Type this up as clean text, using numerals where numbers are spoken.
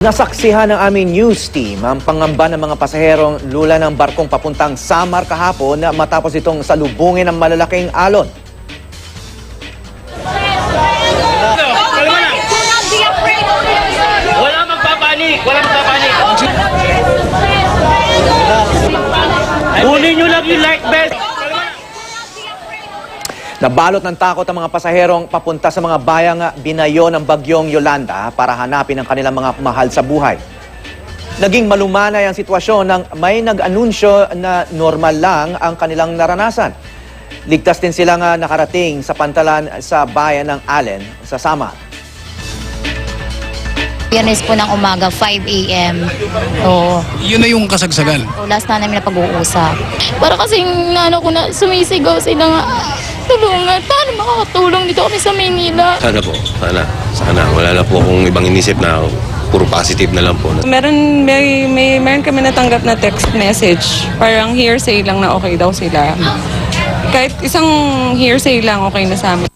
Nasaksihan ng aming news team ang pangamba ng mga pasaherong lula ng barkong papuntang Samar kahapon matapos itong salubungin ng malalaking alon. Wala magpapanik! Wala magpapanik! Kunin nyo lang yung life vest! Nabalot ng takot ang mga pasaherong papunta sa mga bayang binayo ng bagyong Yolanda para hanapin ang kanilang mga mahal sa buhay. Naging malumanay ang sitwasyon nang may nag-anunsyo na normal lang ang kanilang naranasan. Ligtas din silang nakarating sa pantalan sa bayan ng Allen sa Samar. Biyernes po ng umaga, 5 a.m. Oo. Yun na yung kasagsagan. Last na namin na pag-uusap. Para kasing sumisigaw sila nga, tulungan, paano makakatulong dito kami sa Maynila? Sana po, sana. Wala na po akong ibang inisip na puro positive na lang po. Meron kami natanggap na text message. Parang hearsay lang na okay daw sila. Kahit isang hearsay lang okay na sa amin.